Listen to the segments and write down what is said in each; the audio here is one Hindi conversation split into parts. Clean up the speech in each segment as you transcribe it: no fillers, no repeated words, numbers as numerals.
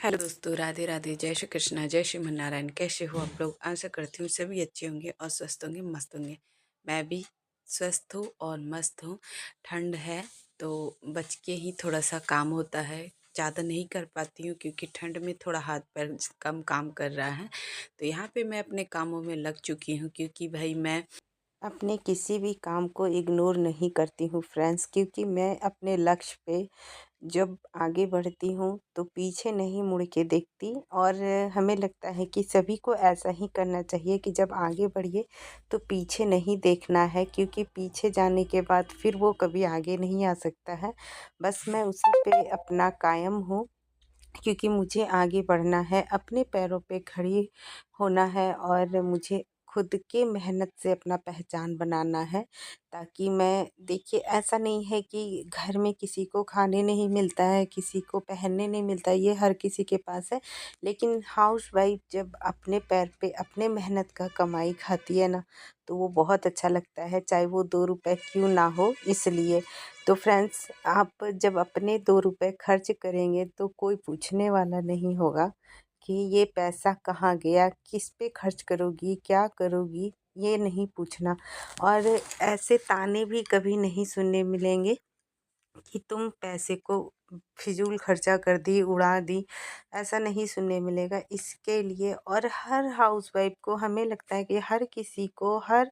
हेलो दोस्तों, राधे राधे, जय श्री कृष्णा, जय श्रीमन नारायण। कैसे हो आप लोग? आशा करती हूँ सभी अच्छे होंगे और स्वस्थ होंगे, मस्त होंगे। मैं भी स्वस्थ हूँ और मस्त हूँ। ठंड है तो बच के ही थोड़ा सा काम होता है, ज़्यादा नहीं कर पाती हूँ क्योंकि ठंड में थोड़ा हाथ पैर कम काम कर रहा है। तो यहाँ पे मैं अपने कामों में लग चुकी हूँ क्योंकि भाई मैं अपने किसी भी काम को इग्नोर नहीं करती हूँ फ्रेंड्स, क्योंकि मैं अपने लक्ष्य पे जब आगे बढ़ती हूँ तो पीछे नहीं मुड़ के देखती। और हमें लगता है कि सभी को ऐसा ही करना चाहिए कि जब आगे बढ़िए तो पीछे नहीं देखना है, क्योंकि पीछे जाने के बाद फिर वो कभी आगे नहीं आ सकता है। बस मैं उसी पे अपना कायम हूँ, क्योंकि मुझे आगे बढ़ना है, अपने पैरों पे खड़ी होना है और मुझे खुद के मेहनत से अपना पहचान बनाना है। ताकि मैं, देखिए, ऐसा नहीं है कि घर में किसी को खाने नहीं मिलता है, किसी को पहनने नहीं मिलता है, ये हर किसी के पास है। लेकिन हाउसवाइफ जब अपने पैर पे अपने मेहनत का कमाई खाती है ना, तो वो बहुत अच्छा लगता है, चाहे वो 2 रुपए क्यों ना हो। इसलिए तो फ्रेंड्स, आप जब अपने 2 रुपए खर्च करेंगे तो कोई पूछने वाला नहीं होगा कि ये पैसा कहाँ गया, किस पे खर्च करोगी, क्या करोगी, ये नहीं पूछना। और ऐसे ताने भी कभी नहीं सुनने मिलेंगे कि तुम पैसे को फिजूल खर्चा कर दी, उड़ा दी। ऐसा नहीं सुनने मिलेगा। इसके लिए और हर हाउसवाइफ को, हमें लगता है कि हर किसी को, हर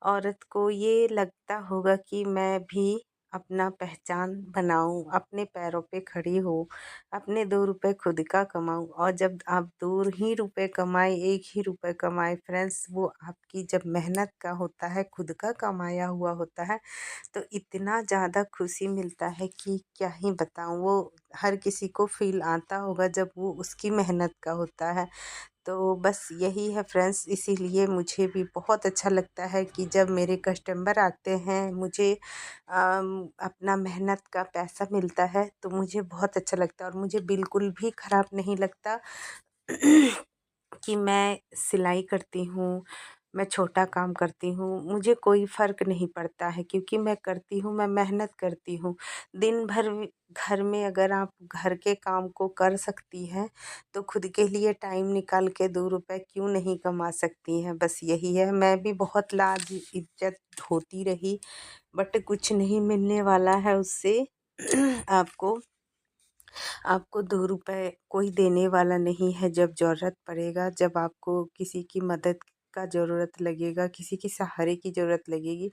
औरत को ये लगता होगा कि मैं भी अपना पहचान बनाऊं, अपने पैरों पे खड़ी हूँ, अपने 2 रुपए खुद का कमाऊं। और जब आप 2 ही रुपए कमाए, 1 ही रुपए कमाए फ्रेंड्स, वो आपकी जब मेहनत का होता है, खुद का कमाया हुआ होता है, तो इतना ज़्यादा खुशी मिलता है कि क्या ही बताऊं। वो हर किसी को फील आता होगा जब वो उसकी मेहनत का होता है। तो बस यही है फ्रेंड्स, इसीलिए मुझे भी बहुत अच्छा लगता है कि जब मेरे कस्टमर आते हैं, मुझे अपना मेहनत का पैसा मिलता है तो मुझे बहुत अच्छा लगता है। और मुझे बिल्कुल भी ख़राब नहीं लगता कि मैं सिलाई करती हूँ, मैं छोटा काम करती हूँ, मुझे कोई फ़र्क नहीं पड़ता है, क्योंकि मैं करती हूँ, मैं मेहनत करती हूँ। दिन भर घर में अगर आप घर के काम को कर सकती हैं, तो खुद के लिए टाइम निकाल के 2 रुपए क्यों नहीं कमा सकती हैं। बस यही है। मैं भी बहुत लाज इज़्ज़त ढोती रही, बट कुछ नहीं मिलने वाला है उससे। आपको आपको 2 रुपए कोई देने वाला नहीं है। जब ज़रूरत पड़ेगा, जब आपको किसी की मदद का ज़रूरत लगेगा, किसी के सहारे की ज़रूरत लगेगी,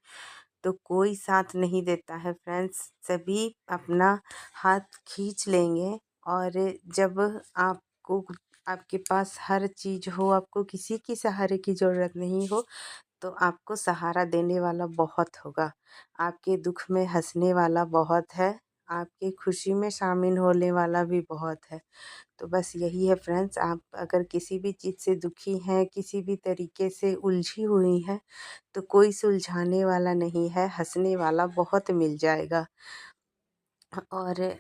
तो कोई साथ नहीं देता है फ्रेंड्स। सभी अपना हाथ खींच लेंगे। और जब आपको आपके पास हर चीज़ हो, आपको किसी की सहारे की ज़रूरत नहीं हो, तो आपको सहारा देने वाला बहुत होगा, आपके दुख में हँसने वाला बहुत है, आपकी खुशी में शामिल होने वाला भी बहुत है। तो बस यही है फ्रेंड्स, आप अगर किसी भी चीज़ से दुखी हैं, किसी भी तरीके से उलझी हुई हैं, तो कोई सुलझाने वाला नहीं है, हँसने वाला बहुत मिल जाएगा। और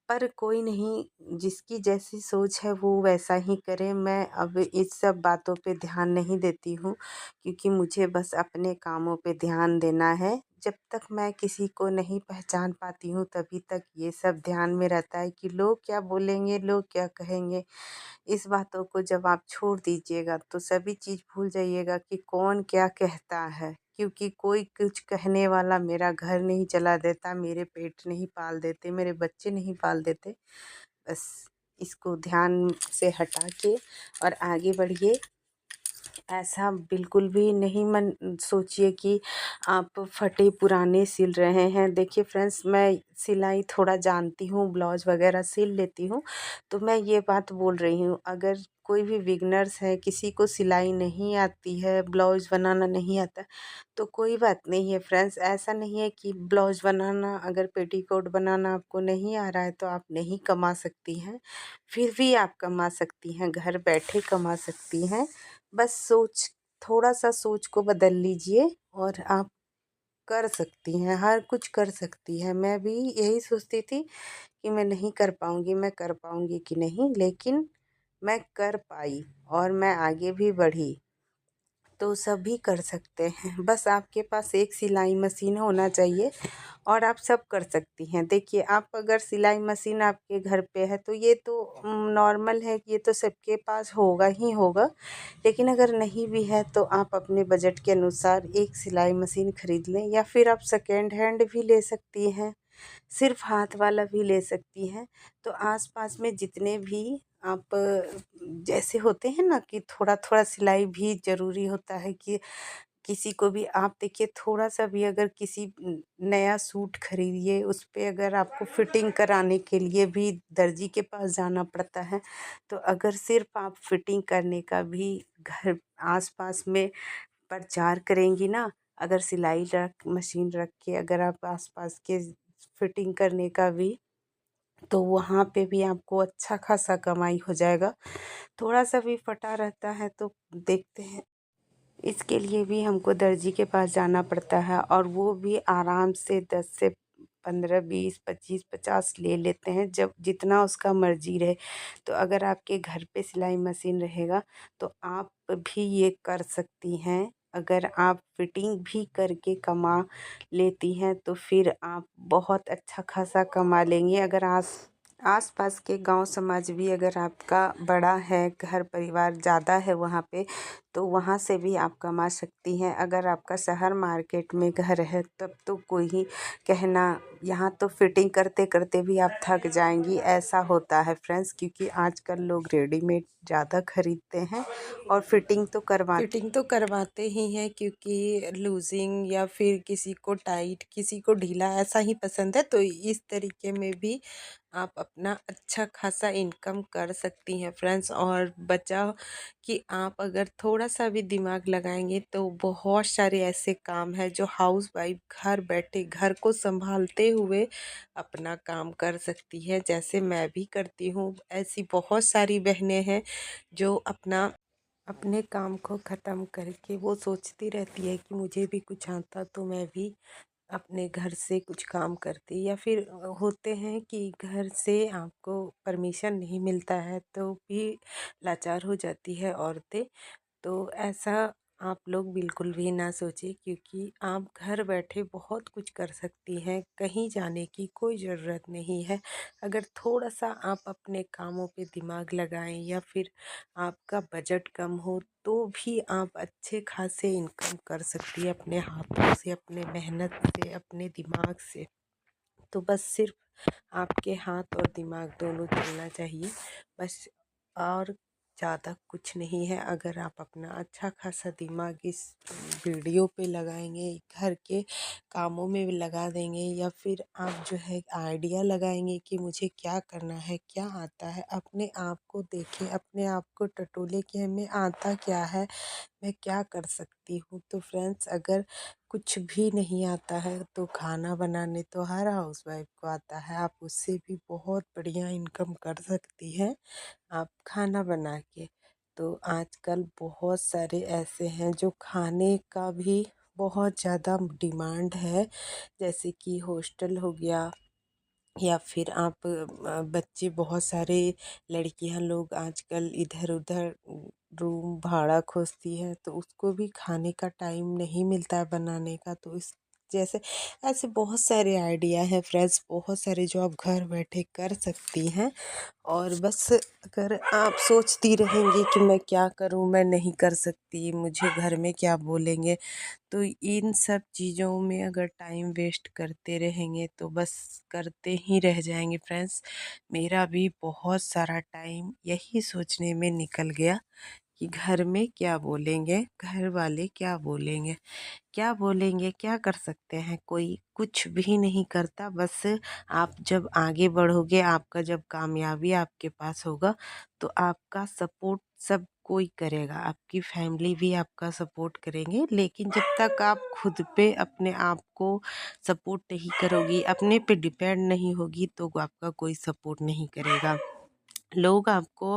पर कोई नहीं, जिसकी जैसी सोच है वो वैसा ही करे। मैं अब इस सब बातों पे ध्यान नहीं देती हूँ, क्योंकि मुझे बस अपने कामों पे ध्यान देना है। जब तक मैं किसी को नहीं पहचान पाती हूँ तभी तक ये सब ध्यान में रहता है कि लोग क्या बोलेंगे, लोग क्या कहेंगे। इस बातों को जब आप छोड़ दीजिएगा तो सभी चीज़ भूल जाइएगा कि कौन क्या कहता है, क्योंकि कोई कुछ कहने वाला मेरा घर नहीं चला देता, मेरे पेट नहीं पाल देते, मेरे बच्चे नहीं पाल देते। बस इसको ध्यान से हटा के और आगे बढ़िए। ऐसा बिल्कुल भी नहीं मन सोचिए कि आप फटे पुराने सिल रहे हैं। देखिए फ्रेंड्स, मैं सिलाई थोड़ा जानती हूँ, ब्लाउज वगैरह सिल लेती हूँ। तो मैं ये बात बोल रही हूँ, अगर कोई भी बिगनर्स है, किसी को सिलाई नहीं आती है, ब्लाउज बनाना नहीं आता, तो कोई बात नहीं है फ्रेंड्स। ऐसा नहीं है कि ब्लाउज बनाना, अगर पेटीकोट बनाना आपको नहीं आ रहा है तो आप नहीं कमा सकती हैं। फिर भी आप कमा सकती हैं, घर बैठे कमा सकती हैं। बस थोड़ा सा सोच को बदल लीजिए और आप कर सकती हैं, हर कुछ कर सकती हैं। मैं भी यही सोचती थी कि मैं नहीं कर पाऊँगी, मैं कर पाऊँगी कि नहीं, लेकिन मैं कर पाई और मैं आगे भी बढ़ी। तो सभी कर सकते हैं। बस आपके पास एक सिलाई मशीन होना चाहिए और आप सब कर सकती हैं। देखिए, आप अगर सिलाई मशीन आपके घर पे है तो ये तो नॉर्मल है कि ये तो सबके पास होगा ही होगा। लेकिन अगर नहीं भी है तो आप अपने बजट के अनुसार एक सिलाई मशीन ख़रीद लें, या फिर आप सेकेंड हैंड भी ले सकती हैं, सिर्फ हाथ वाला भी ले सकती हैं। तो आसपास में जितने भी आप जैसे होते हैं ना कि थोड़ा थोड़ा सिलाई भी ज़रूरी होता है कि किसी को भी आप देखिए, थोड़ा सा भी अगर किसी नया सूट खरीदिए, उस पे अगर आपको फिटिंग कराने के लिए भी दर्जी के पास जाना पड़ता है। तो अगर सिर्फ आप फिटिंग करने का भी घर आसपास में प्रचार करेंगी ना, अगर सिलाई रख मशीन रख के अगर आप आसपास के फिटिंग करने का भी, तो वहाँ पे भी आपको अच्छा खासा कमाई हो जाएगा। थोड़ा सा भी फटा रहता है तो देखते हैं, इसके लिए भी हमको दर्जी के पास जाना पड़ता है, और वो भी आराम से 10 से 15, 20, 25, 50 ले लेते हैं, जब जितना उसका मर्जी रहे। तो अगर आपके घर पे सिलाई मशीन रहेगा तो आप भी ये कर सकती हैं। अगर आप फिटिंग भी करके कमा लेती हैं तो फिर आप बहुत अच्छा खासा कमा लेंगी। अगर आस पास के गांव समाज भी अगर आपका बड़ा है, घर परिवार ज़्यादा है वहाँ पे, तो वहाँ से भी आप कमा सकती हैं। अगर आपका शहर मार्केट में घर है तब तो कोई ही कहना, यहाँ तो फिटिंग करते करते भी आप थक जाएंगी, ऐसा होता है फ्रेंड्स। क्योंकि आजकल लोग रेडीमेड ज़्यादा खरीदते हैं और फिटिंग तो करवाते ही हैं, क्योंकि लूजिंग या फिर किसी को टाइट किसी को ढीला ऐसा ही पसंद है। तो इस तरीके में भी आप अपना अच्छा खासा इनकम कर सकती हैं फ्रेंड्स। और बचा कि आप अगर थोड़ा सा भी दिमाग लगाएंगे तो बहुत सारे ऐसे काम हैं जो हाउस वाइफ घर बैठे घर को संभालते हुए अपना काम कर सकती है। जैसे मैं भी करती हूँ, ऐसी बहुत सारी बहनें हैं जो अपने काम को ख़त्म करके वो सोचती रहती है कि मुझे भी कुछ आता तो मैं भी अपने घर से कुछ काम करती। या फिर होते हैं कि घर से आपको परमिशन नहीं मिलता है तो भी लाचार हो जाती है औरतें। तो ऐसा आप लोग बिल्कुल भी ना सोचें, क्योंकि आप घर बैठे बहुत कुछ कर सकती हैं, कहीं जाने की कोई ज़रूरत नहीं है। अगर थोड़ा सा आप अपने कामों पे दिमाग लगाएं या फिर आपका बजट कम हो तो भी आप अच्छे खासे इनकम कर सकती है अपने हाथों से, अपने मेहनत से, अपने दिमाग से। तो बस सिर्फ आपके हाथ और दिमाग दोनों चलना चाहिए बस, और ज़्यादा कुछ नहीं है। अगर आप अपना अच्छा खासा दिमाग इस वीडियो पे लगाएंगे, घर के कामों में भी लगा देंगे, या फिर आप जो है आइडिया लगाएंगे कि मुझे क्या करना है, क्या आता है, अपने आप को देखें, अपने आप को टटोले कि हमें आता क्या है, मैं क्या कर सकती हूँ। तो फ्रेंड्स, अगर कुछ भी नहीं आता है तो खाना बनाने तो हर हाउसवाइफ को आता है, आप उससे भी बहुत बढ़िया इनकम कर सकती हैं आप खाना बना के। तो आजकल बहुत सारे ऐसे हैं जो खाने का भी बहुत ज़्यादा डिमांड है, जैसे कि हॉस्टल हो गया, या फिर आप बच्चे बहुत सारे लड़कियां लोग आजकल इधर उधर रूम भाड़ा खोजती है, तो उसको भी खाने का टाइम नहीं मिलता है बनाने का। तो इस जैसे ऐसे बहुत सारे आइडिया हैं फ्रेंड्स, बहुत सारे जो आप घर बैठे कर सकती हैं। और बस अगर आप सोचती रहेंगी कि मैं क्या करूं, मैं नहीं कर सकती, मुझे घर में क्या बोलेंगे, तो इन सब चीज़ों में अगर टाइम वेस्ट करते रहेंगे तो बस करते ही रह जाएंगे फ्रेंड्स। मेरा भी बहुत सारा टाइम यही सोचने में निकल गया कि घर में क्या बोलेंगे, घर वाले क्या बोलेंगे, क्या बोलेंगे, क्या कर सकते हैं, कोई कुछ भी नहीं करता। बस आप जब आगे बढ़ोगे, आपका जब कामयाबी आपके पास होगा तो आपका सपोर्ट सब कोई करेगा, आपकी फैमिली भी आपका सपोर्ट करेंगे। लेकिन जब तक आप खुद पे अपने आप को सपोर्ट नहीं करोगी, अपने पे डिपेंड नहीं होगी, तो आपका कोई सपोर्ट नहीं करेगा। लोग आपको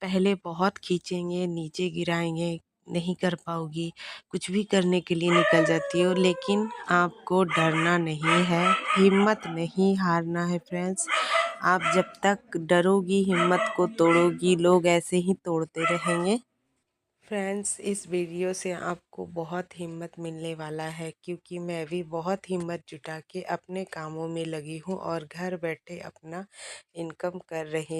पहले बहुत खींचेंगे, नीचे गिराएंगे, नहीं कर पाओगी, कुछ भी करने के लिए निकल जाती हो, लेकिन आपको डरना नहीं है, हिम्मत नहीं हारना है फ्रेंड्स। आप जब तक डरोगी, हिम्मत को तोड़ोगी, लोग ऐसे ही तोड़ते रहेंगे। फ्रेंड्स, इस वीडियो से आपको बहुत हिम्मत मिलने वाला है, क्योंकि मैं भी बहुत हिम्मत जुटा के अपने कामों में लगी हूँ और घर बैठे अपना इनकम कर रही